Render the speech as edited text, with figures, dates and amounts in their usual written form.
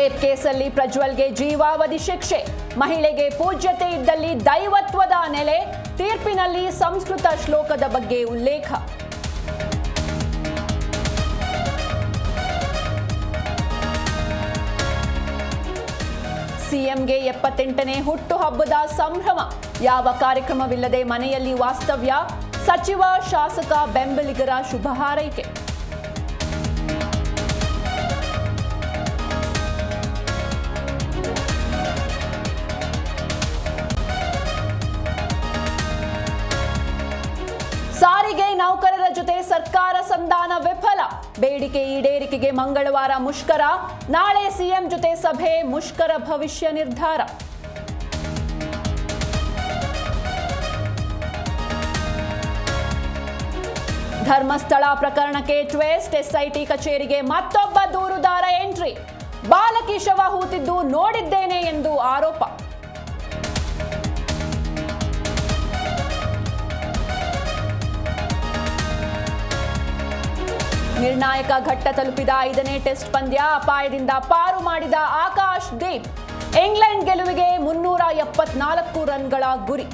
Rape ಕೇಸಲ್ಲಿ ಪ್ರಜ್ವಲ್ಗೆ ಜೀವಾವಧಿ ಶಿಕ್ಷೆ, ಮಹಿಳೆಗೆ ಪೂಜ್ಯತೆ ಇದ್ದಲ್ಲಿ ದೈವತ್ವದ ನೆಲೆ, ತೀರ್ಪಿನಲ್ಲಿ ಸಂಸ್ಕೃತ ಶ್ಲೋಕದ ಬಗ್ಗೆ ಉಲ್ಲೇಖ. ಸಿಎಂಗೆ 78ನೇ ಹುಟ್ಟುಹಬ್ಬದ ಸಂಭ್ರಮ, ಯಾವ ಕಾರ್ಯಕ್ರಮವಿಲ್ಲದೆ ಮನೆಯಲ್ಲಿ ವಾಸ್ತವ್ಯ, ಸಚಿವ ಶಾಸಕ ಬೆಂಬಲಿಗರ ಶುಭ ಹಾರೈಕೆ. ಸಾರಿಗೆ ನೌಕರರ ಜೊತೆ ಸರ್ಕಾರ ಸಂಧಾನ ವಿಫಲ, ಬೇಡಿಕೆ ಈಡೇರಿಕೆಗೆ ಮಂಗಳವಾರ ಮುಷ್ಕರ, ನಾಳೆ ಸಿಎಂ ಜೊತೆ ಸಭೆ, ಮುಷ್ಕರ ಭವಿಷ್ಯ ನಿರ್ಧಾರ. ಧರ್ಮಸ್ಥಳ ಪ್ರಕರಣಕ್ಕೆ ಟ್ವಿಸ್ಟ್, ಎಸ್ಐಟಿ ಕಚೇರಿಗೆ ಮತ್ತೊಬ್ಬ ದೂರುದಾರ ಎಂಟ್ರಿ, ಬಾಲಕಿ ಶವ ಹೂತಿದ್ದು ನೋಡಿದ್ದೇನೆ ಎಂದು ಆರೋಪ. ನಿರ್ಣಾಯಕ ಘಟ್ಟ ತಲುಪಿದ 5ನೇ ಟೆಸ್ಟ್ ಪಂದ್ಯ, ಅಪಾಯದಿಂದ ಪಾರು ಮಾಡಿದ ಆಕಾಶ್ ದೀಪ್, ಇಂಗ್ಲೆಂಡ್ ಗೆಲುವಿಗೆ 374 ರನ್ಗಳ ಗುರಿ.